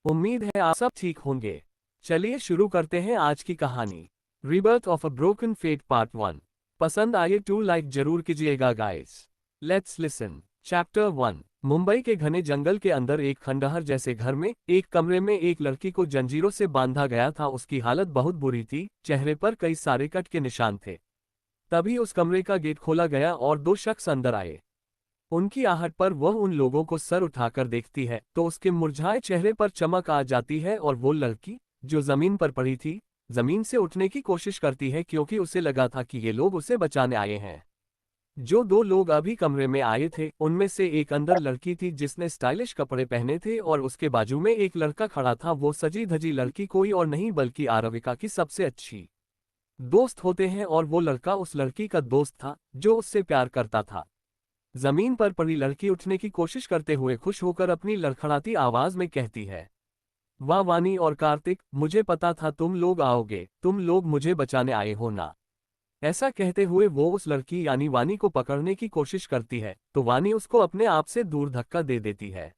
उम्मीद है आप सब ठीक होंगे। चलिए शुरू करते हैं आज की कहानी। Rebirth of a broken fate part 1। पसंद आए टू लाइक जरूर कीजिएगा guys. Let's listen. Chapter 1। Mumbai के घने जंगल के अंदर एक खंडहर जैसे घर में एक कमरे में एक लड़की को जंजीरों से बांधा गया था। उसकी हालत बहुत बुरी थी, चेहरे पर कई सारे कट के निशान थे। तभी उस कमरे का गेट खोला गया और दो शख्स अंदर आए। उनकी आहट पर वह उन लोगों को सर उठाकर देखती है तो उसके मुरझाए चेहरे पर चमक आ जाती है और वो लड़की, जो जमीन पर पड़ी थी, जमीन से उठने की कोशिश करती है क्योंकि उसे लगा था कि ये लोग उसे बचाने आए हैं। जो दो लोग अभी कमरे में आए थे उनमें से एक अंदर लड़की थी जिसने स्टाइलिश कपड़े पहने थे और उसके बाजू में एक लड़का खड़ा था। वो सजी धजी लड़की कोई और नहीं बल्कि आरविका की सबसे अच्छी दोस्त होते हैं और वो लड़का उस लड़की का दोस्त था जो उससे प्यार करता था। जमीन पर पड़ी लड़की उठने की कोशिश करते हुए खुश होकर अपनी लड़खड़ाती आवाज में कहती है, वाह वानी और कार्तिक, मुझे पता था तुम लोग आओगे, तुम लोग मुझे बचाने आए हो ना। ऐसा कहते हुए वो उस लड़की यानी वानी को पकड़ने की कोशिश करती है तो वानी उसको अपने आप से दूर धक्का दे देती है।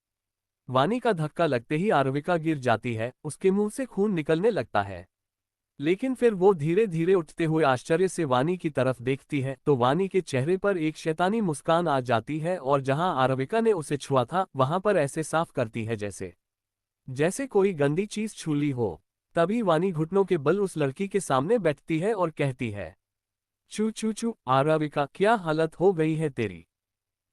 वानी का धक्का लगते ही आरविका गिर जाती है, उसके मुंह से खून निकलने लगता है। लेकिन फिर वो धीरे धीरे उठते हुए आश्चर्य से वानी की तरफ देखती है तो वानी के चेहरे पर एक शैतानी मुस्कान आ जाती है और जहां आरविका ने उसे छुआ था वहां पर ऐसे साफ करती है जैसे जैसे कोई गंदी चीज छू ली हो। तभी वानी घुटनों के बल उस लड़की के सामने बैठती है और कहती है, चू चू चू आरविका, क्या हालत हो गई है तेरी।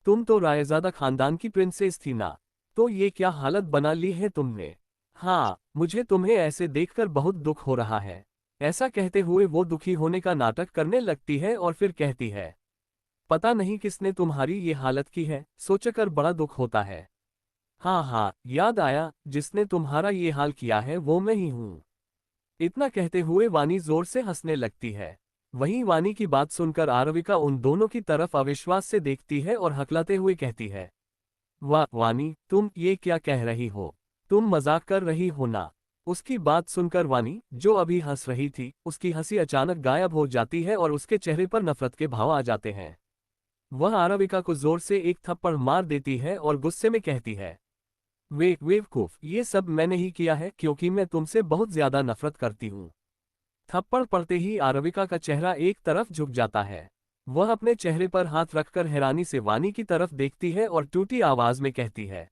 तुम तो रायजादा खानदान की प्रिंसेस थी ना, तो ये क्या हालत बना ली है तुमने। हाँ, मुझे तुम्हें ऐसे देखकर बहुत दुख हो रहा है। ऐसा कहते हुए वो दुखी होने का नाटक करने लगती है और फिर कहती है, पता नहीं किसने तुम्हारी ये हालत की है, सोचकर बड़ा दुख होता है। हाँ हाँ, याद आया, जिसने तुम्हारा ये हाल किया है वो मैं ही हूँ। इतना कहते हुए वानी जोर से हंसने लगती है। वहीं वानी की बात सुनकर आरविका उन दोनों की तरफ अविश्वास से देखती है और हकलाते हुए कहती है, वाह वानी, तुम ये क्या कह रही हो, तुम मजाक कर रही हो ना। उसकी बात सुनकर वानी, जो अभी हंस रही थी, उसकी हंसी अचानक गायब हो जाती है और उसके चेहरे पर नफरत के भाव आ जाते हैं। वह आरविका को जोर से एक थप्पड़ मार देती है और गुस्से में कहती है, बेवकूफ, ये सब मैंने ही किया है क्योंकि मैं तुमसे बहुत ज्यादा नफरत करती हूँ। थप्पड़ पड़ते ही आरविका का चेहरा एक तरफ झुक जाता है। वह अपने चेहरे पर हाथ रखकर हैरानी से वानी की तरफ देखती है और टूटी आवाज में कहती है,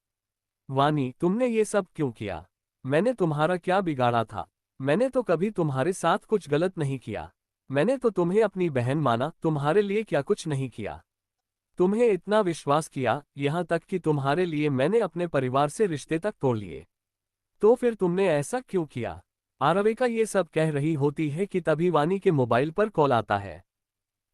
वानी, तुमने ये सब क्यों किया। मैंने तुम्हारा क्या बिगाड़ा था। मैंने तो कभी तुम्हारे साथ कुछ गलत नहीं किया। मैंने तो तुम्हें अपनी बहन माना, तुम्हारे लिए क्या कुछ नहीं किया। तुम्हें इतना विश्वास किया, यहाँ तक कि तुम्हारे लिए मैंने अपने परिवार से रिश्ते तक तोड़ लिए। तो फिर तुमने ऐसा क्यों किया। आरविका ये सब कह रही होती है कि तभी वानी के मोबाइल पर कॉल आता है।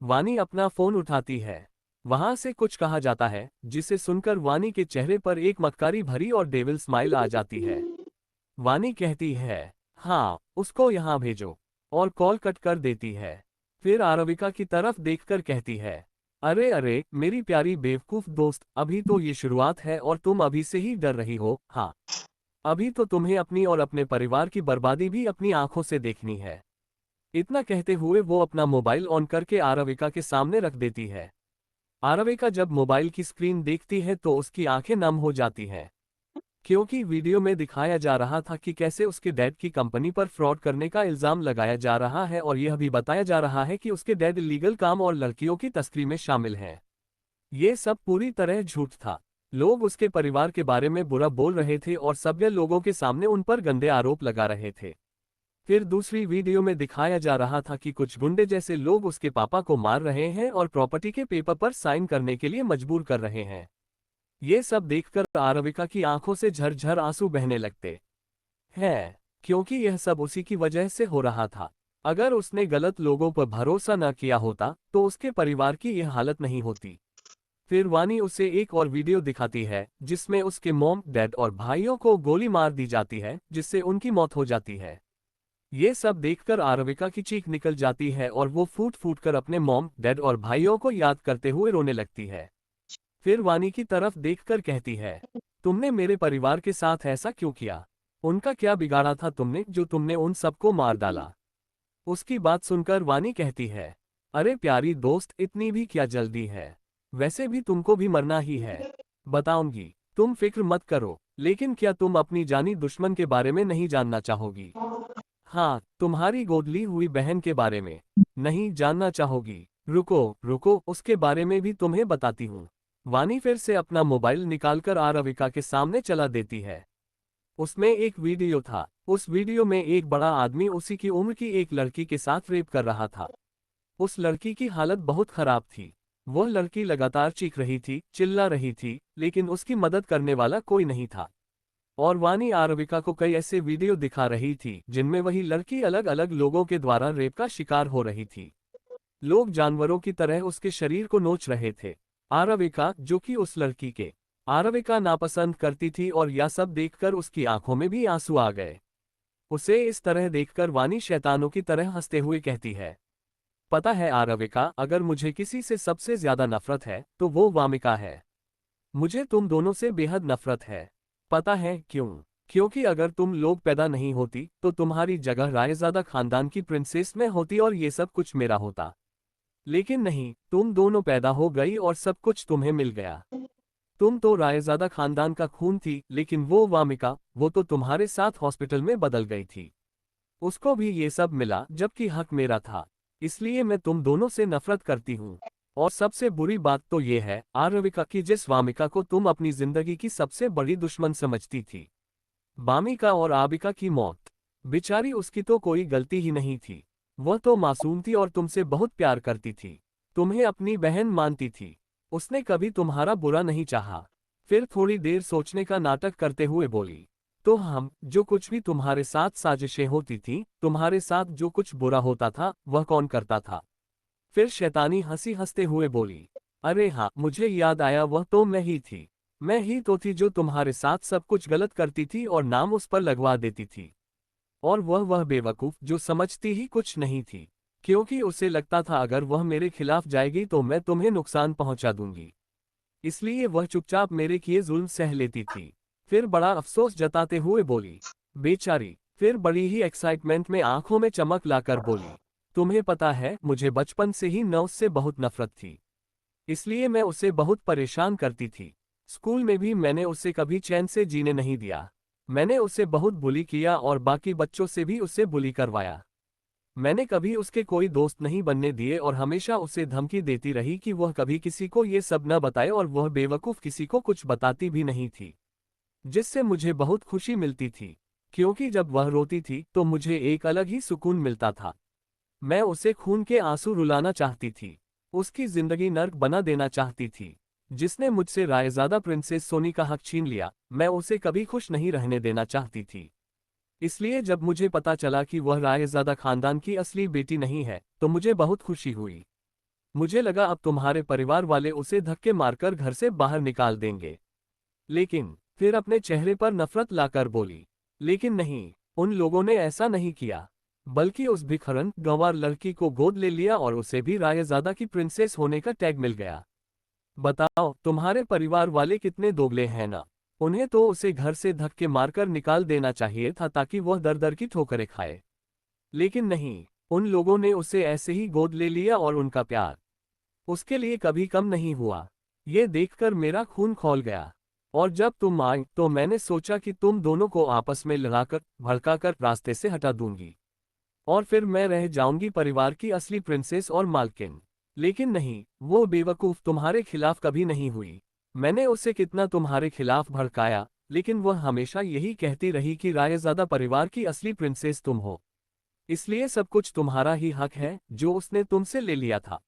वानी अपना फोन उठाती है। वहां से कुछ कहा जाता है जिसे सुनकर वानी के चेहरे पर एक मक्कारी भरी और डेविल स्माइल आ जाती है। वानी कहती है, हाँ, उसको यहाँ भेजो, और कॉल कट कर देती है। फिर आरविका की तरफ देखकर कहती है, अरे अरे मेरी प्यारी बेवकूफ दोस्त, अभी तो ये शुरुआत है और तुम अभी से ही डर रही हो। हाँ, अभी तो तुम्हें अपनी और अपने परिवार की बर्बादी भी अपनी आंखों से देखनी है। इतना कहते हुए वो अपना मोबाइल ऑन करके आरविका के सामने रख देती है। आरविका जब मोबाइल की स्क्रीन देखती है तो उसकी आंखें नम हो जाती हैं, क्योंकि वीडियो में दिखाया जा रहा था कि कैसे उसके डैड की कंपनी पर फ्रॉड करने का इल्जाम लगाया जा रहा है और यह भी बताया जा रहा है कि उसके डैड इलीगल काम और लड़कियों की तस्करी में शामिल हैं। ये सब पूरी तरह झूठ था। लोग उसके परिवार के बारे में बुरा बोल रहे थे और सभ्य लोगों के सामने उन पर गंदे आरोप लगा रहे थे। फिर दूसरी वीडियो में दिखाया जा रहा था कि कुछ गुंडे जैसे लोग उसके पापा को मार रहे हैं और प्रॉपर्टी के पेपर पर साइन करने के लिए मजबूर कर रहे हैं। ये सब देखकर आरविका की आंखों से झरझर आंसू बहने लगते हैं, क्योंकि यह सब उसी की वजह से हो रहा था। अगर उसने गलत लोगों पर भरोसा न किया होता तो उसके परिवार की यह हालत नहीं होती। फिर वानी उसे एक और वीडियो दिखाती है जिसमें उसके मॉम, डैड और भाइयों को गोली मार दी जाती है जिससे उनकी मौत हो जाती है। ये सब देखकर आरविका की चीख निकल जाती है और वो फूट फूट कर अपने मॉम, डैड और भाइयों को याद करते हुए रोने लगती है। फिर वानी की तरफ देखकर कहती है, तुमने मेरे परिवार के साथ ऐसा क्यों किया। उनका क्या बिगाड़ा था तुमने जो तुमने उन सबको मार डाला। उसकी बात सुनकर वानी कहती है, अरे प्यारी दोस्त, इतनी भी क्या जल्दी है। वैसे भी तुमको भी मरना ही है। बताऊंगी, तुम फिक्र मत करो। लेकिन क्या तुम अपनी जानी दुश्मन के बारे में नहीं जानना चाहोगी? हाँ, तुम्हारी गोद ली हुई बहन के बारे में नहीं जानना चाहोगी? रुको रुको, उसके बारे में भी तुम्हें बताती हूँ। वानी फिर से अपना मोबाइल निकालकर आरविका के सामने चला देती है। उसमें एक वीडियो था। उस वीडियो में एक बड़ा आदमी उसी की उम्र की एक लड़की के साथ रेप कर रहा था। उस लड़की की हालत बहुत खराब थी। वह लड़की लगातार चीख रही थी, चिल्ला रही थी, लेकिन उसकी मदद करने वाला कोई नहीं था। और वानी आरविका को कई ऐसे वीडियो दिखा रही थी जिनमें वही लड़की अलग अलग लोगों के द्वारा रेप का शिकार हो रही थी। लोग जानवरों की तरह उसके शरीर को नोच रहे थे। आरविका, जो कि उस लड़की के आरविका नापसंद करती थी, और यह सब देखकर उसकी आंखों में भी आंसू आ गए। उसे इस तरह देखकर वानी शैतानों की तरह हंसते हुए कहती है, पता है आरविका, अगर मुझे किसी से सबसे ज्यादा नफरत है तो वो वामिका है। मुझे तुम दोनों से बेहद नफरत है। पता है क्यों? क्योंकि अगर तुम लोग पैदा नहीं होती तो तुम्हारी जगह रायजादा खानदान की प्रिंसेस में होती और ये सब कुछ मेरा होता। लेकिन नहीं, तुम दोनों पैदा हो गई और सब कुछ तुम्हें मिल गया। तुम तो रायजादा खानदान का खून थी, लेकिन वो वामिका, वो तो तुम्हारे साथ हॉस्पिटल में बदल गई थी। उसको भी ये सब मिला जबकि हक मेरा था। इसलिए मैं तुम दोनों से नफरत करती हूँ। और सबसे बुरी बात तो ये है आरविका की, जिस वामिका को तुम अपनी जिंदगी की सबसे बड़ी दुश्मन समझती थी। वामिका और आबिका की मौत, बेचारी, उसकी तो कोई गलती ही नहीं थी। वह तो मासूम थी और तुमसे बहुत प्यार करती थी। तुम्हें अपनी बहन मानती थी। उसने कभी तुम्हारा बुरा नहीं चाहा। फिर थोड़ी देर सोचने का नाटक करते हुए बोली, तो हम, जो कुछ भी तुम्हारे साथ साजिशें होती थीं, तुम्हारे साथ जो कुछ बुरा होता था, वह कौन करता था? फिर शैतानी हंसी हंसते हुए बोली, अरे हाँ, मुझे याद आया, वह तो मैं ही थी। मैं ही तो थी जो तुम्हारे साथ सब कुछ गलत करती थी और नाम उस पर लगवा देती थी। और वह बेवकूफ जो समझती ही कुछ नहीं थी, क्योंकि उसे लगता था अगर वह मेरे खिलाफ जाएगी तो मैं तुम्हें नुकसान पहुंचा दूंगी। इसलिए वह चुपचाप मेरे किए जुल्म सह लेती थी। फिर बड़ा अफसोस जताते हुए बोली, बेचारी। फिर बड़ी ही एक्साइटमेंट में आंखों में चमक लाकर बोली, तुम्हें पता है, मुझे बचपन से ही नौ से बहुत नफरत थी। इसलिए मैं उसे बहुत परेशान करती थी। स्कूल में भी मैंने उसे कभी चैन से जीने नहीं दिया। मैंने उसे बहुत बुली किया और बाकी बच्चों से भी उसे बुली करवाया। मैंने कभी उसके कोई दोस्त नहीं बनने दिए और हमेशा उसे धमकी देती रही कि वह कभी किसी को ये सब न बताए, और वह बेवकूफ़ किसी को कुछ बताती भी नहीं थी। जिससे मुझे बहुत खुशी मिलती थी, क्योंकि जब वह रोती थी तो मुझे एक अलग ही सुकून मिलता था। मैं उसे खून के आंसू रुलाना चाहती थी। उसकी जिंदगी नर्क बना देना चाहती थी। जिसने मुझसे रायजादा प्रिंसेस सोनी का हक छीन लिया, मैं उसे कभी खुश नहीं रहने देना चाहती थी। इसलिए जब मुझे पता चला कि वह रायजादा खानदान की असली बेटी नहीं है, तो मुझे बहुत खुशी हुई। मुझे लगा अब तुम्हारे परिवार वाले उसे धक्के मारकर घर से बाहर निकाल देंगे। लेकिन फिर अपने चेहरे पर नफरत लाकर बोली, लेकिन नहीं, उन लोगों ने ऐसा नहीं किया, बल्कि उस भिखरन गंवार लड़की को गोद ले लिया और उसे भी रायजादा की प्रिंसेस होने का टैग मिल गया। बताओ, तुम्हारे परिवार वाले कितने दोगले हैं ना। उन्हें तो उसे घर से धक्के मारकर निकाल देना चाहिए था ताकि वह दर दर की ठोकरें खाए। लेकिन नहीं, उन लोगों ने उसे ऐसे ही गोद ले लिया और उनका प्यार उसके लिए कभी कम नहीं हुआ। ये देखकर मेरा खून खौल गया। और जब तुम आई तो मैंने सोचा कि तुम दोनों को आपस में लड़ाकर भड़काकर रास्ते से हटा दूंगी, और फिर मैं रह जाऊंगी परिवार की असली प्रिंसेस और मालकिन। लेकिन नहीं, वो बेवकूफ तुम्हारे खिलाफ कभी नहीं हुई। मैंने उसे कितना तुम्हारे खिलाफ भड़काया, लेकिन वह हमेशा यही कहती रही कि रायजादा परिवार की असली प्रिंसेस तुम हो। इसलिए सब कुछ तुम्हारा ही हक है जो उसने तुमसे ले लिया था।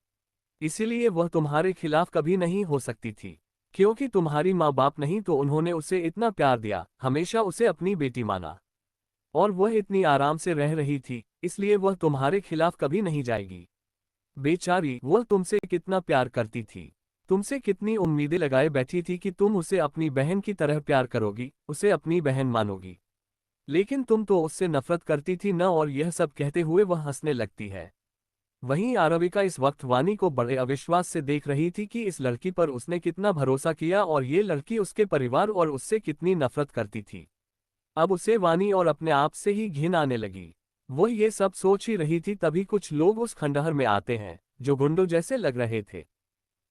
इसीलिए वह तुम्हारे खिलाफ कभी नहीं हो सकती थी, क्योंकि तुम्हारी माँ बाप नहीं तो उन्होंने उसे इतना प्यार दिया, हमेशा उसे अपनी बेटी माना। और वह इतनी आराम से रह रही थी, इसलिए वह तुम्हारे खिलाफ कभी नहीं जाएगी। बेचारी, वह तुमसे कितना प्यार करती थी। तुमसे कितनी उम्मीदें लगाए बैठी थी कि तुम उसे अपनी बहन की तरह प्यार करोगी, उसे अपनी बहन मानोगी। लेकिन तुम तो उससे नफरत करती थी न। और यह सब कहते हुए वह हंसने लगती है। वहीं आरविका इस वक्त वानी को बड़े अविश्वास से देख रही थी कि इस लड़की पर उसने कितना भरोसा किया और ये लड़की उसके परिवार और उससे कितनी नफरत करती थी। अब उसे वानी और अपने आप से ही घिन आने लगी। वो ये सब सोच ही रही थी तभी कुछ लोग उस खंडहर में आते हैं, जो गुंडों जैसे लग रहे थे।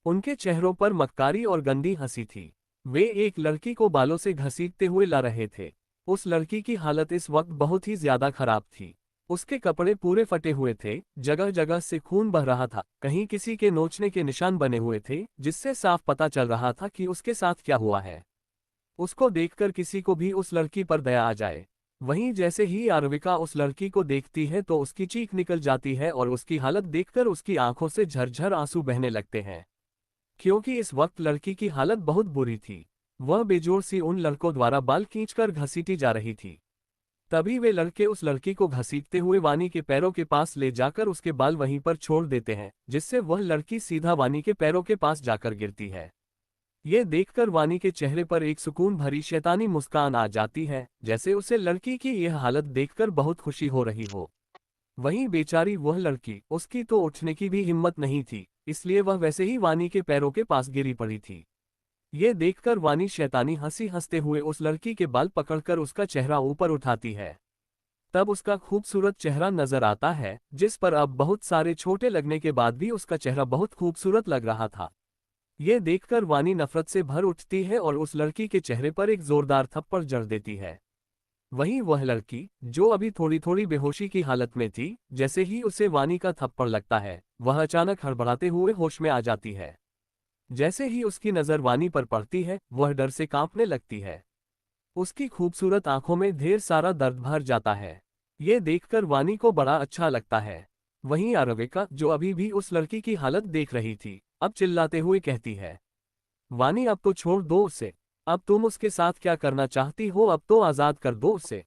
उनके चेहरों पर मक्कारी और गंदी हंसी थी। वे एक लड़की को बालों से घसीटते हुए ला रहे थे। उस लड़की की हालत इस वक्त बहुत ही ज्यादा खराब थी। उसके कपड़े पूरे फटे हुए थे, जगह जगह से खून बह रहा था, कहीं किसी के नोचने के निशान बने हुए थे, जिससे साफ पता चल रहा था कि उसके साथ क्या हुआ है। उसको देखकर किसी को भी उस लड़की पर दया आ जाए। वहीं जैसे ही आरविका उस लड़की को देखती है तो उसकी चीख निकल जाती है और उसकी हालत देखकर उसकी आंखों से झरझर आंसू बहने लगते हैं। क्योंकि इस वक्त लड़की की हालत बहुत बुरी थी। वह बेजोर सी उन लड़कों द्वारा बाल खींचकर घसीटी जा रही थी। तभी वे लड़के उस लड़की को घसीटते हुए वानी के पैरों के पास ले जाकर उसके बाल वहीं पर छोड़ देते हैं, जिससे वह लड़की सीधा वानी के पैरों के पास जाकर गिरती है। ये देखकर वानी के चेहरे पर एक सुकून भरी शैतानी मुस्कान आ जाती है, जैसे उसे लड़की की यह हालत देखकर बहुत खुशी हो रही हो। वहीं बेचारी वह लड़की, उसकी तो उठने की भी हिम्मत नहीं थी, इसलिए वह वैसे ही वानी के पैरों के पास गिरी पड़ी थी। ये देखकर वानी शैतानी हंसी हंसते हुए उस लड़की के बाल पकड़कर उसका चेहरा ऊपर उठाती है। तब उसका खूबसूरत चेहरा नजर आता है, जिस पर अब बहुत सारे छोटे लगने के बाद भी उसका चेहरा बहुत खूबसूरत लग रहा था। ये देखकर वानी नफरत से भर उठती है और उस लड़की के चेहरे पर एक जोरदार थप्पड़ जड़ देती है। वहीं वह लड़की, जो अभी थोड़ी थोड़ी बेहोशी की हालत में थी, जैसे ही उसे वानी का थप्पड़ लगता है, वह अचानक हड़बड़ाते हुए होश में आ जाती है। जैसे ही उसकी नजर वानी पर पड़ती है, वह डर से कांपने लगती है। उसकी खूबसूरत आंखों में ढेर सारा दर्द भर जाता है। ये देखकर वानी को बड़ा अच्छा लगता है। वहीं आरविका, जो अभी भी उस लड़की की हालत देख रही थी, अब चिल्लाते हुए कहती है, वानी अब तो छोड़ दो उसे। अब तुम उसके साथ क्या करना चाहती हो, अब तो आजाद कर दो उसे।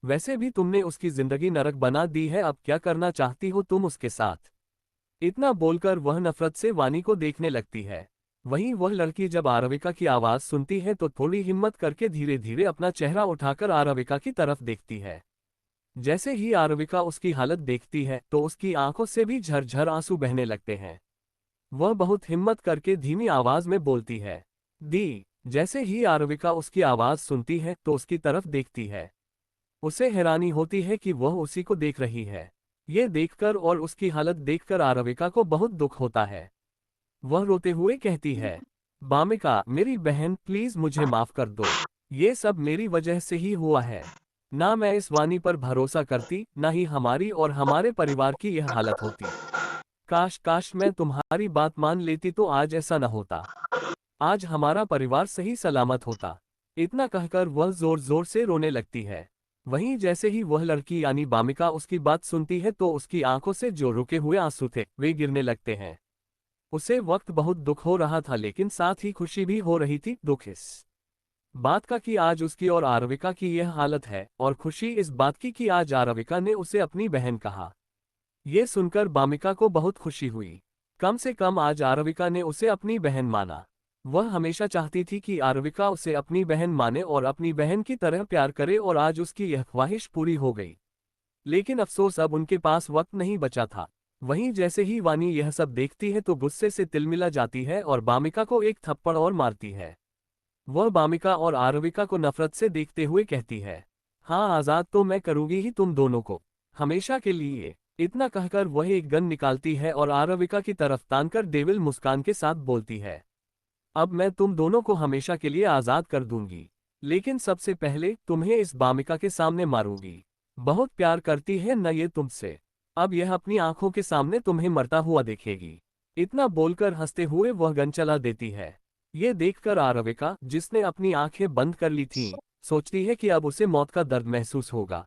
वैसे भी तुमने उसकी जिंदगी नरक बना दी है, अब क्या करना चाहती हो तुम उसके साथ। इतना बोलकर वह नफरत से वानी को देखने लगती है। वहीं वह लड़की जब आरविका की आवाज सुनती है तो थोड़ी हिम्मत करके धीरे धीरे अपना चेहरा उठाकर आरविका की तरफ देखती है। जैसे ही आरविका उसकी हालत देखती है तो उसकी आंखों से भी झरझर आंसू बहने लगते हैं। वह बहुत हिम्मत करके धीमी आवाज में बोलती है, दी। जैसे ही आरविका उसकी आवाज सुनती है तो उसकी तरफ देखती है। उसे हैरानी होती है कि वह उसी को देख रही है। ये देखकर और उसकी हालत देखकर आरविका को बहुत दुख होता है। वह रोते हुए कहती है, बामिका मेरी बहन, प्लीज मुझे माफ कर दो। ये सब मेरी वजह से ही हुआ है। ना मैं इस वानी पर भरोसा करती, ना ही हमारी और हमारे परिवार की यह हालत होती। काश काश मैं तुम्हारी बात मान लेती तो आज ऐसा न होता। आज हमारा परिवार सही सलामत होता। इतना कहकर वह जोर जोर से रोने लगती है। वहीं जैसे ही वह लड़की यानी बामिका उसकी बात सुनती है तो उसकी आंखों से जो रुके हुए आंसू थे वे गिरने लगते हैं। उसे वक्त बहुत दुख हो रहा था, लेकिन साथ ही खुशी भी हो रही थी। दुख इस बात का कि आज उसकी और आरविका की यह हालत है, और खुशी इस बात की कि आज आरविका ने उसे अपनी बहन कहा। यह सुनकर बामिका को बहुत खुशी हुई। कम से कम आज आरविका ने उसे अपनी बहन माना। वह हमेशा चाहती थी कि आरविका उसे अपनी बहन माने और अपनी बहन की तरह प्यार करे, और आज उसकी यह ख्वाहिश पूरी हो गई। लेकिन अफसोस अब उनके पास वक्त नहीं बचा था। वहीं जैसे ही वानी यह सब देखती है तो गुस्से से तिलमिला जाती है और बामिका को एक थप्पड़ और मारती है। वह बामिका और आरविका को नफरत से देखते हुए कहती है, हाँ आजाद तो मैं करूंगी ही तुम दोनों को, हमेशा के लिए। इतना कहकर वह एक गन निकालती है और आरविका की तरफ तानकर डेविल मुस्कान के साथ बोलती है, अब मैं तुम दोनों को हमेशा के लिए आजाद कर दूंगी, लेकिन सबसे पहले तुम्हें इस बामिका के सामने मारूंगी। बहुत प्यार करती है न ये तुमसे। अब यह अपनी आंखों के सामने तुम्हें मरता हुआ देखेगी। इतना बोलकर हंसते हुए वह गन चला देती है। ये देखकर आरविका, जिसने अपनी आंखें बंद कर ली थीं, सोचती है कि अब उसे मौत का दर्द महसूस होगा।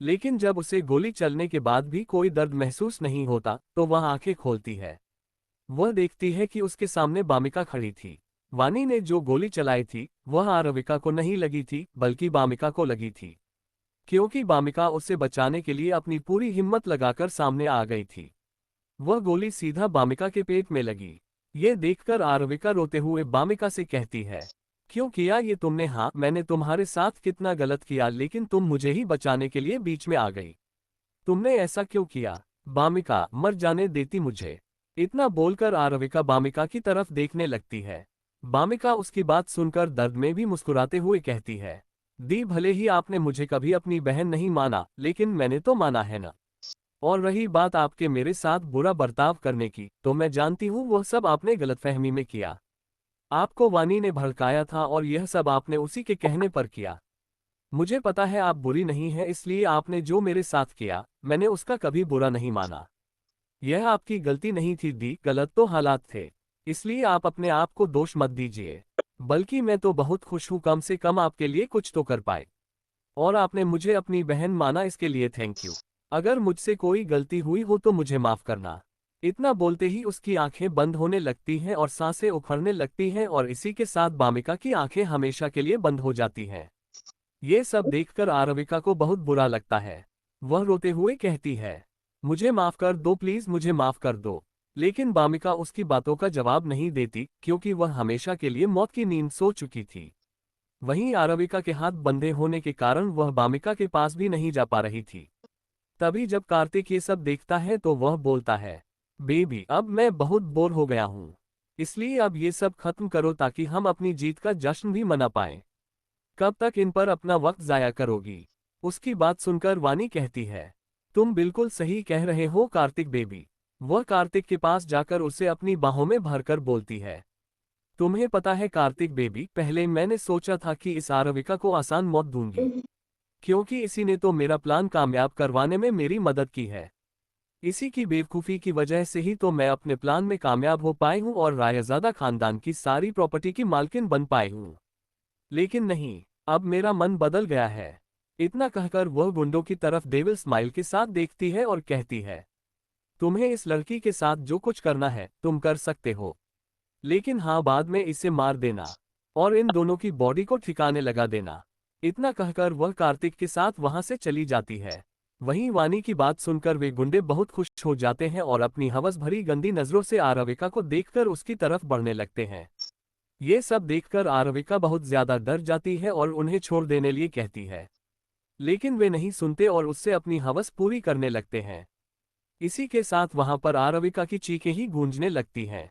लेकिन जब उसे गोली चलने के बाद भी कोई दर्द महसूस नहीं होता तो वह आंखें खोलती है। वह देखती है कि उसके सामने बामिका खड़ी थी। वानी ने जो गोली चलाई थी वह आरविका को नहीं लगी थी, बल्कि बामिका को लगी थी, क्योंकि बामिका उसे बचाने के लिए अपनी पूरी हिम्मत लगाकर सामने आ गई थी। वह गोली सीधा बामिका के पेट में लगी। ये देखकर आरविका रोते हुए बामिका से कहती है, क्यों किया ये तुमने? हाँ, मैंने तुम्हारे साथ कितना गलत किया, लेकिन तुम मुझे ही बचाने के लिए बीच में आ गई। तुमने ऐसा क्यों किया? बामिका, मर जाने देती मुझे। इतना बोलकर आरविका बामिका की तरफ देखने लगती है। बामिका उसकी बात सुनकर दर्द में भी मुस्कुराते हुए कहती है, दी, भले ही आपने मुझे कभी अपनी बहन नहीं माना, लेकिन मैंने तो माना है ना। और रही बात आपके मेरे साथ बुरा बर्ताव करने की, तो मैं जानती हूँ वह सब आपने गलतफहमी में किया। आपको वानी ने भड़काया था और यह सब आपने उसी के कहने पर किया। मुझे पता है आप बुरी नहीं है, इसलिए आपने जो मेरे साथ किया मैंने उसका कभी बुरा नहीं माना। यह आपकी गलती नहीं थी दी, गलत तो हालात थे। इसलिए आप अपने आप को दोष मत दीजिए। बल्कि मैं तो बहुत खुश हूं, कम से कम आपके लिए कुछ तो कर पाए। और आपने मुझे अपनी बहन माना, इसके लिए थैंक यू। अगर मुझसे कोई गलती हुई हो तो मुझे माफ करना। इतना बोलते ही उसकी आंखें बंद होने लगती हैं और सांसें उखड़ने लगती हैं और इसी के साथ बामिका की आंखें हमेशा के लिए बंद हो जाती हैं। ये सब देखकर आरविका को बहुत बुरा लगता है। वह रोते हुए कहती है, मुझे माफ कर दो प्लीज, मुझे माफ कर दो। लेकिन बामिका उसकी बातों का जवाब नहीं देती क्योंकि वह हमेशा के लिए मौत की नींद सो चुकी थी। वहीं आरविका के हाथ बंधे होने के कारण वह बामिका के पास भी नहीं जा पा रही थी। तभी जब कार्तिक ये सब देखता है तो वह बोलता है, बेबी अब मैं बहुत बोर हो गया हूँ। इसलिए अब ये सब खत्म करो ताकि हम अपनी जीत का जश्न भी मना पाएं। कब तक इन पर अपना वक्त जाया करोगी? उसकी बात सुनकर वानी कहती है, तुम बिल्कुल सही कह रहे हो कार्तिक बेबी। वह कार्तिक के पास जाकर उसे अपनी बाहों में भरकर बोलती है, तुम्हें पता है कार्तिक बेबी, पहले मैंने सोचा था कि इस आरविका को आसान मौत दूंगी, क्योंकि इसी ने तो मेरा प्लान कामयाब करवाने में मेरी मदद की है। इसी की बेवकूफ़ी की वजह से ही तो मैं अपने प्लान में कामयाब हो पाई हूँ और रायजादा खानदान की सारी प्रॉपर्टी की मालकिन बन पाई हूँ। लेकिन नहीं, अब मेरा मन बदल गया है। इतना कहकर वह गुंडों की तरफ डेविल स्माइल के साथ देखती है और कहती है, तुम्हें इस लड़की के साथ जो कुछ करना है तुम कर सकते हो, लेकिन हाँ बाद में इसे मार देना और इन दोनों की बॉडी को ठिकाने लगा देना। इतना कहकर वह कार्तिक के साथ वहां से चली जाती है। वहीं वानी की बात सुनकर वे गुंडे बहुत खुश हो जाते हैं और अपनी हवस भरी गंदी नजरों से आरविका को देखकर उसकी तरफ बढ़ने लगते हैं। ये सब देखकर आरविका बहुत ज्यादा डर जाती है और उन्हें छोड़ देने लिए कहती है, लेकिन वे नहीं सुनते और उससे अपनी हवस पूरी करने लगते हैं। इसी के साथ वहां पर आरविका की चीखें ही गूंजने लगती हैं।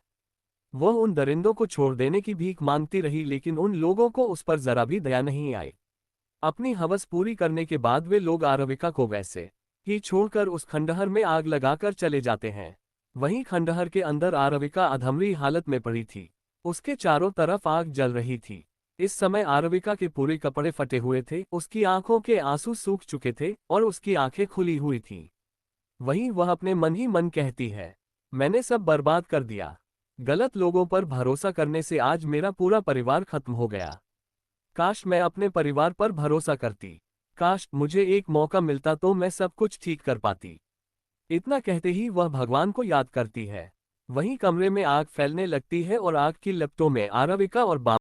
वह उन दरिंदों को छोड़ देने की भीख मांगती रही लेकिन उन लोगों को उस पर जरा भी दया नहीं आई। अपनी हवस पूरी करने के बाद वे लोग आरविका को वैसे ही छोड़कर उस खंडहर में आग लगाकर चले जाते हैं। वहीं खंडहर के अंदर आरविका अधमरी हालत में पड़ी थी। उसके चारों तरफ आग जल रही थी। इस समय आरविका के पूरे कपड़े फटे हुए थे, उसकी आंखों के आंसू सूख चुके थे और उसकी आंखें खुली हुई थीं। वहीं वह अपने मन ही मन कहती है, मैंने सब बर्बाद कर दिया। गलत लोगों पर भरोसा करने से आज मेरा पूरा परिवार खत्म हो गया। काश मैं अपने परिवार पर भरोसा करती। काश मुझे एक मौका मिलता तो मैं सब कुछ ठीक कर पाती। इतना कहते ही वह भगवान को याद करती है। वहीं कमरे में आग फैलने लगती है और आग की लपटों में आरविका और